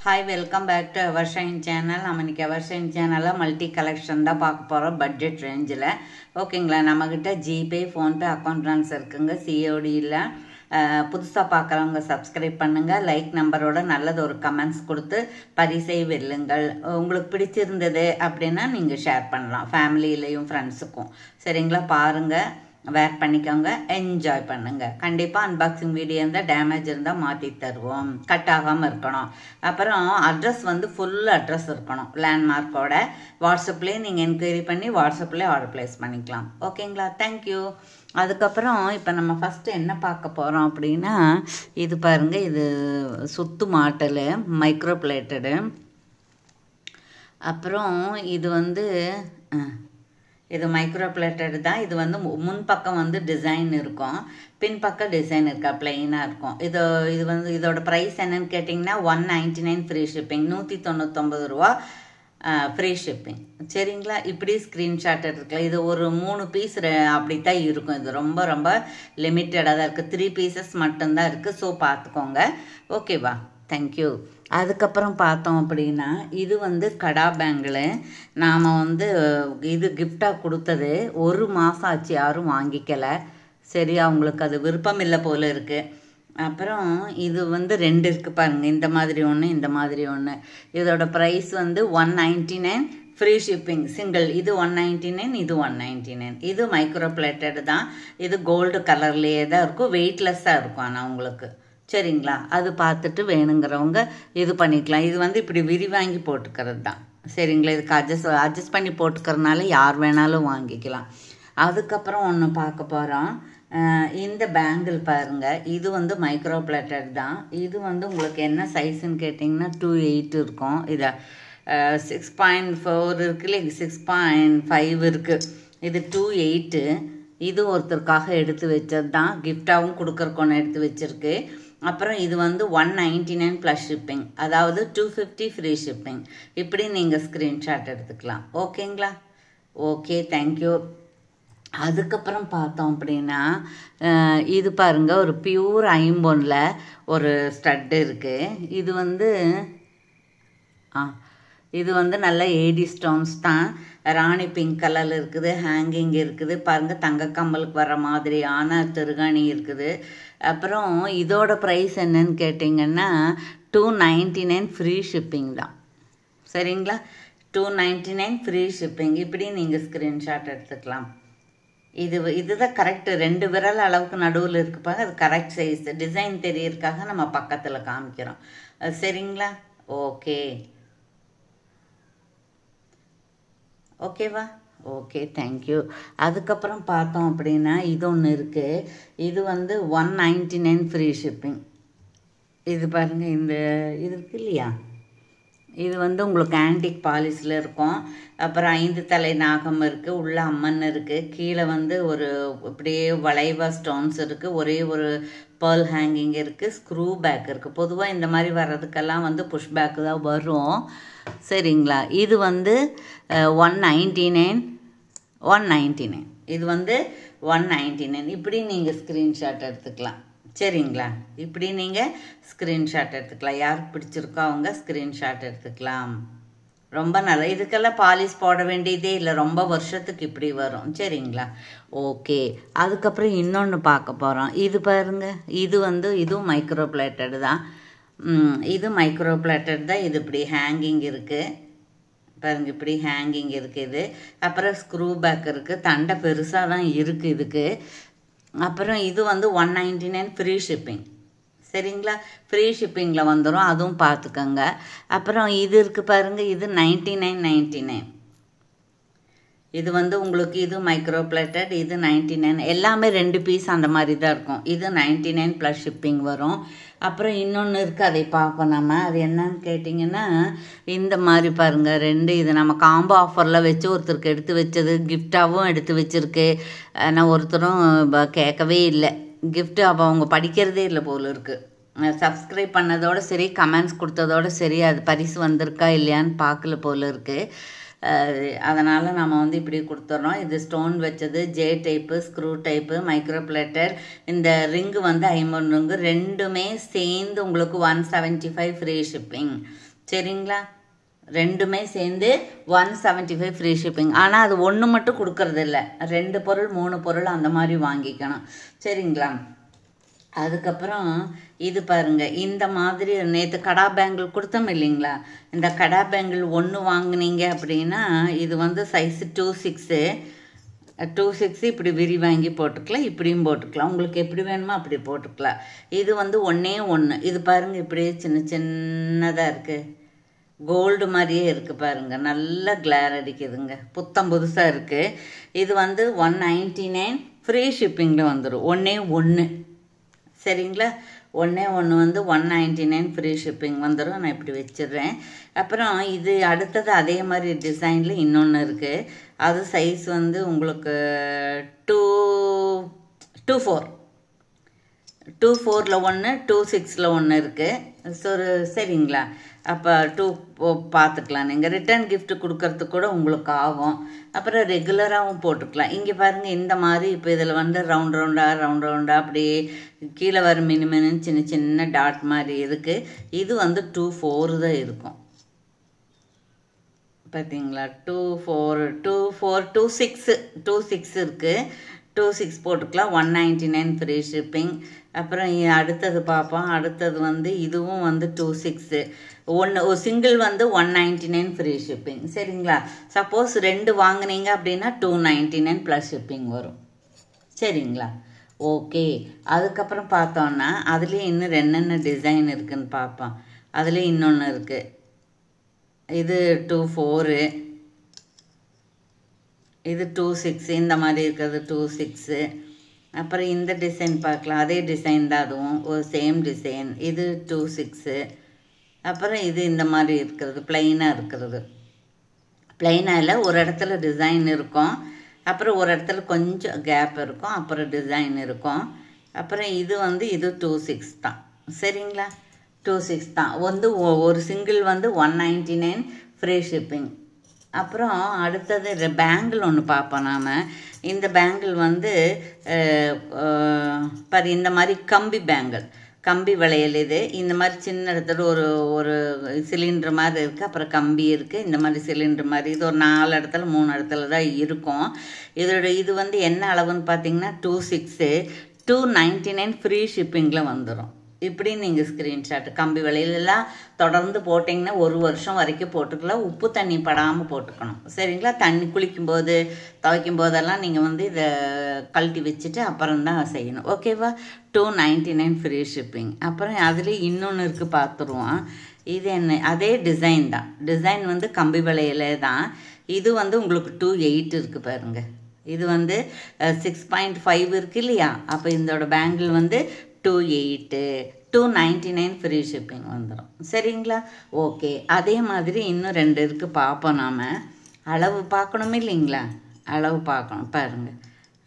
Hi, welcome back to Evershine channel. நம்ம இன்னைக்கு Evershine channelல multi collection தான் பார்க்க போறோம் பட்ஜெட் ரேஞ்சில். ஓகேங்களா, நம்மகிட்ட ஜிபே ஃபோன்பே அக்கௌண்ட் ட்ரான்ஸ்ஃபர் இருக்குங்க. சிஓடி இல்லை. புதுசாக பார்க்குறவங்க சப்ஸ்கிரைப் பண்ணுங்கள். லைக் நம்பரோட நல்லது ஒரு கமெண்ட்ஸ் கொடுத்து பரிசை வெல்லுங்கள். உங்களுக்கு பிடிச்சிருந்தது அப்படின்னா நீங்கள் ஷேர் பண்ணலாம் ஃபேமிலியிலையும் ஃப்ரெண்ட்ஸுக்கும். சரிங்களா, பாருங்கள், வேர் பண்ணிக்கோங்க, என்ஜாய் பண்ணுங்கள். கண்டிப்பாக அன்பாக்சிங் வீடியோ இருந்தால் டேமேஜ் இருந்தால் மாற்றி தருவோம். கட் ஆகாமல் இருக்கணும். அப்புறம் அட்ரஸ் வந்து ஃபுல் அட்ரஸ் இருக்கணும் லேண்ட்மார்க்கோட. வாட்ஸ்அப்லேயே நீங்கள் என்கொயரி பண்ணி வாட்ஸ்அப்லேயே ஆர்டர் ப்ளேஸ் பண்ணிக்கலாம். ஓகேங்களா, தேங்க்யூ. அதுக்கப்புறம் இப்போ நம்ம ஃபஸ்ட்டு என்ன பார்க்க போகிறோம் அப்படின்னா, இது பாருங்கள், இது சுத்து மாட்டல் மைக்ரோ பிளேட்டடு. அப்புறம் இது வந்து இது மைக்ரோ பிளேட்டட் தான். இது வந்து முன்பக்கம் வந்து டிசைன் இருக்கும், பின்பக்கம் டிசைன் இருக்கா பிளெயினாக இருக்கும். இது வந்து இதோட ப்ரைஸ் என்னன்னு கேட்டிங்கன்னா 199 ஃப்ரீ ஷிப்பிங். 199 ரூபா ஃப்ரீ ஷிப்பிங். சரிங்களா, இப்படி ஸ்க்ரீன்ஷாட் இருக்குல்ல, இது ஒரு 3 பீஸ் அப்படித்தான் இருக்கும். இது ரொம்ப ரொம்ப லிமிட்டடாக தான் இருக்குது. 3 பீசஸ் மட்டும்தான் இருக்குது. ஸோ பார்த்துக்கோங்க. ஓகேவா, தேங்க்யூ. அதுக்கப்புறம் பார்த்தோம் அப்படின்னா, இது வந்து கடா பேங்கிள். நாம் வந்து இது கிஃப்டாக கொடுத்தது 1 மாதம் ஆச்சு, யாரும் வாங்கிக்கலை. சரி, அவங்களுக்கு அது விருப்பம் இல்லை போல் இருக்குது. அப்புறம் இது வந்து 2 இருக்குது பாருங்கள், இந்த மாதிரி ஒன்று, இந்த மாதிரி ஒன்று. இதோட ப்ரைஸ் வந்து 199 ஃப்ரீ ஷிப்பிங் சிங்கிள். இது 199, இது 199. இது மைக்ரோ பிளேட்டட் தான். இது கோல்டு கலர்லேயே தான் இருக்கும், வெயிட்லெஸ்ஸாக இருக்கும். ஆனால் உங்களுக்கு சரிங்களா, அது பார்த்துட்டு வேணுங்கிறவங்க இது பண்ணிக்கலாம். இது வந்து இப்படி விரிவாங்கி போட்டுக்கிறது தான். சரிங்களா, இதுக்கு அட்ஜஸ்ட் பண்ணி போட்டுக்கிறதுனால யார் வேணாலும் வாங்கிக்கலாம். அதுக்கப்புறம் ஒன்று பார்க்க போகிறோம். இந்த பேங்கிள் பாருங்கள், இது வந்து மைக்ரோ பிளேட்டட் தான். இது வந்து உங்களுக்கு என்ன சைஸுன்னு கேட்டிங்கன்னா 2.8 இருக்கும். இதை 6.4 இருக்குல்ல, 6.5 இருக்குது. இது 2.8. இது ஒருத்தருக்காக எடுத்து வச்சது தான், கிஃப்டாகவும் கொடுக்குறக்கொன்று எடுத்து வச்சுருக்கு. அப்புறம் இது வந்து 199 ப்ளஸ் ஷிப்பிங், அதாவது 250 ஃப்ரீ ஷிப்பிங். இப்படி நீங்கள் ஸ்க்ரீன்ஷாட் எடுத்துக்கலாம். ஓகேங்களா, ஓகே, தேங்க்யூ. அதுக்கப்புறம் பார்த்தோம் அப்படின்னா, இது பாருங்கள், ஒரு பியூர் ஐம்பொன்னில் ஒரு ஸ்டட்டு இருக்குது. இது வந்து இது வந்து நல்ல ஏடி ஸ்டோன்ஸ் தான். ராணி பிங்க் கலரில் இருக்குது, ஹேங்கிங் இருக்குது பாருங்கள், தங்க கம்மலுக்கு வர மாதிரியான திருகாணி இருக்குது. அப்புறம் இதோட ப்ரைஸ் என்னன்னு கேட்டிங்கன்னா 299 ஃப்ரீ ஷிப்பிங் தான். சரிங்களா, 299 ஃப்ரீ ஷிப்பிங். இப்படி நீங்கள் ஸ்க்ரீன்ஷாட் எடுத்துக்கலாம். இதுதான் கரெக்டு. 2 விரல் அளவுக்கு நடுவில் இருக்குப்பாங்க, அது கரெக்ட் சைஸ். டிசைன் தெரியறதுக்காக நம்ம பக்கத்தில் காமிக்கிறோம். சரிங்களா, ஓகே, ஓகேவா, ஓகே, தேங்க்யூ. அதுக்கப்புறம் பார்த்தோம் அப்படின்னா, இது ஒன்று இருக்குது. இது வந்து 199 ஃப்ரீ ஷிப்பிங். இது பாருங்கள், இந்த இது இருக்கு இல்லையா, இது வந்து உங்களுக்கு ஆன்டிக் பாலிஷில் இருக்கும். அப்புறம் 5 தலை நாகம் இருக்குது, உள்ள அம்மன் இருக்குது, கீழே வந்து ஒரு இப்படியே வளைவா ஸ்டோன்ஸ் இருக்குது, ஒரே ஒரு பேர்ல் ஹேங்கிங் இருக்குது, ஸ்க்ரூ பேக் இருக்குது. பொதுவாக இந்த மாதிரி வர்றதுக்கெல்லாம் வந்து புஷ் பேக்கு தான் வரும். சரிங்களா, இது வந்து 199. இது வந்து 199. இப்படி நீங்கள் ஸ்க்ரீன்ஷாட் எடுத்துக்கலாம். சரிங்களா, இப்படி நீங்கள் ஸ்க்ரீன்ஷாட் எடுத்துக்கலாம். யாருக்கு பிடிச்சிருக்கோ அவங்க ஸ்க்ரீன்ஷாட் எடுத்துக்கலாம். ரொம்ப நல்லா. இதுக்கெல்லாம் பாலிஷ் போட வேண்டியதே இல்லை, ரொம்ப வருஷத்துக்கு இப்படி வரும். சரிங்களா, ஓகே. அதுக்கப்புறம் இன்னொன்று பார்க்க போகிறோம். இது பாருங்கள், இது வந்து இதுவும் மைக்ரோ பிளேட்டட் தான். இது மைக்ரோ பிளேட்டட் தான். இது இப்படி ஹேங்கிங் இருக்குது பாருங்கள், இப்படி ஹேங்கிங் இருக்குது. அப்புறம் ஸ்க்ரூ பேக் இருக்குது, தண்டை பெருசாக தான் இருக்குது இதுக்கு. அப்புறம் இது வந்து 199 ஃப்ரீ ஷிப்பிங். சரிங்களா, ஃப்ரீ ஷிப்பிங்கில் வந்துடும், அதுவும் பார்த்துக்கோங்க. அப்புறம் இது இருக்குது பாருங்கள், இது 99. இது வந்து உங்களுக்கு இது மைக்ரோ பிளேட்டட், இது 99. எல்லாமே 2 பீஸ் அந்த மாதிரி தான் இருக்கும். இது 99 ப்ளஸ் ஷிப்பிங் வரும். அப்புறம் இன்னொன்று இருக்குது, அதை பார்ப்போம் நம்ம. அது என்னன்னு கேட்டிங்கன்னா, இந்த மாதிரி பாருங்கள் 2. இது நம்ம காம்போ ஆஃபரில் வச்சு ஒருத்தருக்கு எடுத்து வச்சது, கிஃப்டாகவும் எடுத்து வச்சுருக்கு. ஆனால் ஒருத்தரும் கேட்கவே இல்லை கிஃப்ட்டு. அப்போ அவங்க படிக்கிறதே இல்லை போல் இருக்குது. சப்ஸ்கிரைப் பண்ணதோடு சரி, கமெண்ட்ஸ் கொடுத்ததோடு சரி, அது பரிசு வந்திருக்கா இல்லையான்னு பார்க்கல போல் இருக்குது. அதனால் நம்ம வந்து இப்படி கொடுத்துட்றோம். இது ஸ்டோன் வச்சது, J type, screw type, micro plated. இந்த ரிங்கு வந்து 50 ரிங்கு, ரெண்டுமே சேர்ந்து உங்களுக்கு 175 ஃப்ரீ ஷிப்பிங். சரிங்களா? ரெண்டுமே சேர்ந்து 175 ஃப்ரீ ஷிப்பிங். ஆனால் அது ஒன்று மட்டும் கொடுக்கறது இல்லை, 2 பொருள் 3 பொருள் அந்த மாதிரி வாங்கிக்கணும். சரிங்களா? அதுக்கப்புறம் இது பாருங்கள், இந்த மாதிரி நேற்று கடா பேங்கிள் கொடுத்தோம் இல்லைங்களா? இந்த கடா பேங்கிள் ஒன்று வாங்கினீங்க அப்படின்னா இது வந்து சைஸு 2/6 இப்படி விரி வாங்கி போட்டுக்கலாம், இப்படியும் போட்டுக்கலாம், உங்களுக்கு எப்படி வேணுமோ அப்படி போட்டுக்கலாம். இது வந்து ஒன்றே ஒன்று. இது பாருங்கள், இப்படியே சின்ன சின்னதாக இருக்குது, கோல்டு மாதிரியே இருக்குது பாருங்கள், நல்ல கிளார் அடிக்குதுங்க, புத்தம் புதுசாக இருக்குது. இது வந்து 199 ஃப்ரீ ஷிப்பிங்கில் வந்துடும், ஒன்றே ஒன்று. சரிங்களா? ஒன்றே ஒன்று வந்து 199 ஃப்ரீ ஷிப்பிங் வந்துடும். நான் இப்படி வச்சிடுறேன். அப்புறம் இது அடுத்தது அதே மாதிரி டிசைனில் இன்னொன்று இருக்குது. அது சைஸ் வந்து உங்களுக்கு 2/4ல் ஒன்று, 2/6ல் ஒன்று இருக்குது. சரிங்களா? அப்போ 2 பார்த்துக்கலாம். நீங்கள் ரிட்டர்ன் கிஃப்ட் கொடுக்கறதுக்கு கூட உங்களுக்கு ஆகும். அப்புறம் ரெகுலராகவும் போட்டுக்கலாம். இங்கே பாருங்கள், இந்த மாதிரி இப்போ இதில் வந்து ரவுண்ட் ரவுண்டாக அப்படியே கீழே வர மினிமினு சின்ன சின்ன டாட் மாதிரி இருக்குது. இது வந்து 2/4 தான் இருக்கும். பார்த்தீங்களா? 2/6 இருக்குது. 2/6 போட்டுக்கலாம். 199 ஃப்ரீ ஷிப்பிங். அப்புறம் அடுத்தது பார்ப்போம். அடுத்தது வந்து இதுவும் வந்து 2/6. ஒரு சிங்கிள் வந்து 199 ஃப்ரீ ஷிப்பிங். சரிங்களா? சப்போஸ் 2 வாங்கினீங்க அப்படின்னா 299 ப்ளஸ் ஷிப்பிங் வரும். சரிங்களா? ஓகே. அதுக்கப்புறம் பார்த்தோன்னா அதுலேயே இன்னும் என்னென்ன டிசைன் இருக்குதுன்னு பார்ப்போம். அதில் இன்னொன்று இருக்குது. இது 2/4, இது 2/6, இந்த மாதிரி இருக்கிறது 2/6. அப்புறம் இந்த டிசைன் பார்க்கலாம், அதே டிசைன் தான், அதுவும் ஒரு சேம் டிசைன். இது 2/6. அப்புறம் இது இந்த மாதிரி இருக்கிறது, ப்ளைனாக இருக்கிறது. ப்ளைனாக ஒரு இடத்துல டிசைன் இருக்கும், அப்புறம் ஒரு இடத்துல கொஞ்சம் கேப் இருக்கும், அப்புறம் டிசைன் இருக்கும். அப்புறம் இது வந்து இது 2/6 தான். சரிங்களா? 2/6 தான் வந்து ஒரு சிங்கிள் வந்து 199 ஃப்ரீ ஷிப்பிங். அப்புறம் அடுத்தது பேங்கிள் ஒன்று பார்ப்போம் நாம். இந்த பேங்கிள் வந்து இந்த மாதிரி கம்பி வளையல். இது இந்த மாதிரி சின்ன இடத்துல ஒரு சிலிண்டர் மாதிரி இருக்குது, அப்புறம் கம்பி இருக்குது, இந்த மாதிரி சிலிண்டர் மாதிரி. இது ஒரு 4 இடத்துல 3 இடத்துல தான் இருக்கும். இது வந்து என்ன அளவுன்னு பார்த்தீங்கன்னா 2/6, 299 ஃப்ரீ ஷிப்பிங்கில் வந்துடும். இப்படி நீங்கள் ஸ்க்ரீன்ஷாட் கம்பி வளையலெல்லாம் தொடர்ந்து போட்டிங்கன்னா 1 வருஷம் வரைக்கும் போட்டுக்கலாம். உப்பு தண்ணி படாமல் போட்டுக்கணும். சரிங்களா? தண்ணி குளிக்கும்போது துவைக்கும் போதெல்லாம் நீங்கள் வந்து இதை கழட்டி வச்சுட்டு அப்புறம் தான் செய்யணும். ஓகேவா? 299 ஃப்ரீ ஷிப்பிங். அப்புறம் அதில் இன்னொன்று இருக்குது, பார்த்துருவோம். இது என்ன? அதே டிசைன் தான். டிசைன் வந்து கம்பி வளையலே தான். இது வந்து உங்களுக்கு 2/8 இருக்குது பாருங்கள். இது வந்து 6.5 இருக்குது இல்லையா? அப்போ இதோட பேங்கிள் வந்து 2/8, 299 ஃப்ரீ ஷிப்பிங் வந்துடும். சரிங்களா? ஓகே. அதே மாதிரி இன்னும் 2 இருக்குது, பார்ப்போம். நாம் அளவு பார்க்கணும் இல்லைங்களா? அளவு பார்க்கணும் பாருங்கள்.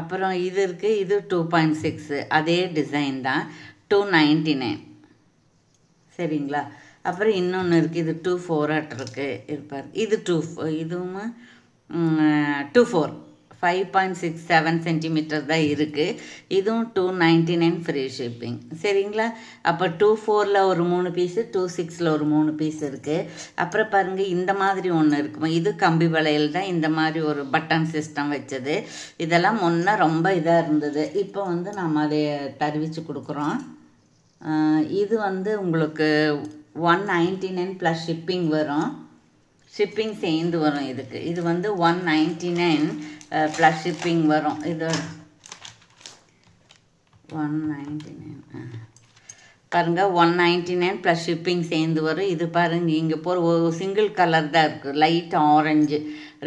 அப்புறம் இது இருக்குது, இது 2.6, அதே டிசைன் தான், 299. சரிங்களா? அப்புறம் இன்னொன்று இருக்குது, இது 2/4 இருக்குது. இருப்பார், இது இதுவும் 2/4, 5.67 சென்டிமீட்டர் தான் இருக்குது. இதுவும் 299 ஃப்ரீ ஷிப்பிங். சரிங்களா? அப்போ 2/4ல் ஒரு 3 பீஸு, 2/6ல் ஒரு 3 பீஸ் இருக்குது. அப்புறம் பாருங்கள், இந்த மாதிரி ஒன்று இருக்குமா, இது கம்பி வளையல் தான், இந்த மாதிரி ஒரு பட்டன் சிஸ்டம் வச்சது. இதெல்லாம் முன்னே ரொம்ப இதாக இருந்தது. இப்போ வந்து நம்ம அதை தருவிச்சு கொடுக்குறோம். இது வந்து உங்களுக்கு 199 ப்ளஸ் ஷிப்பிங் வரும். ஷிப்பிங் சேர்ந்து வரும் இதுக்கு. இது வந்து 199 ப்ளஸ் ஷிப்பிங் வரும். இது 199 பாருங்கள், 199 ப்ளஸ் ஷிப்பிங் சேர்ந்து வரும். இது பாருங்கள், இங்கே ஒரு சிங்கிள் கலர் தான் இருக்குது, லைட் ஆரஞ்சு,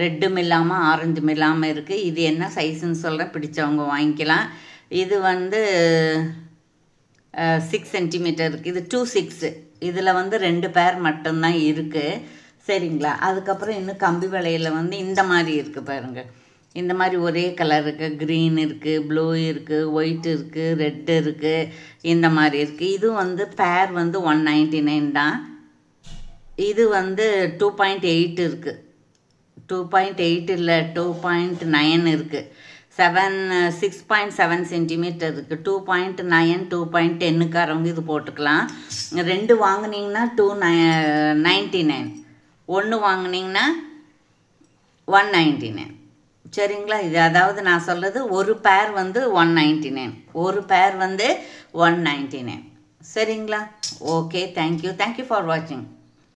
ரெட்டும் இல்லாமல் ஆரஞ்சும் இல்லாமல் இருக்குது. இது என்ன சைஸுன்னு சொல்கிறேன், பிடிச்சவங்க வாங்கிக்கலாம். இது வந்து 6 சென்டிமீட்டர் இருக்குது. இது 2/6. இதில் வந்து 2 பேர் மட்டும்தான் இருக்குது. சரிங்களா? அதுக்கப்புறம் இன்னும் கம்பி வளையலில் வந்து இந்த மாதிரி இருக்குது பாருங்கள். இந்த மாதிரி ஒரே கலர் இருக்குது, க்ரீன் இருக்குது, ப்ளூ இருக்குது, ஒயிட் இருக்குது, ரெட்டு இருக்குது, இந்த மாதிரி இருக்குது. இது வந்து பேர் வந்து 199 தான். இது வந்து 2.8 இருக்குது, 2.8 இல்லை 2.9 இருக்குது. 6.7 சென்டிமீட்டர் இருக்குது. 2.9 2.10க்காரவங்க இது போட்டுக்கலாம். 2 வாங்கினீங்கன்னா 299, 1 வாங்கினீங்கன்னா 199. சரிங்களா? இது அதாவது நான் சொல்கிறது ஒரு பேர் வந்து 199, ஒரு பேர் வந்து 199. சரிங்களா? ஓகே, தேங்க்யூ ஃபார் வாட்சிங்.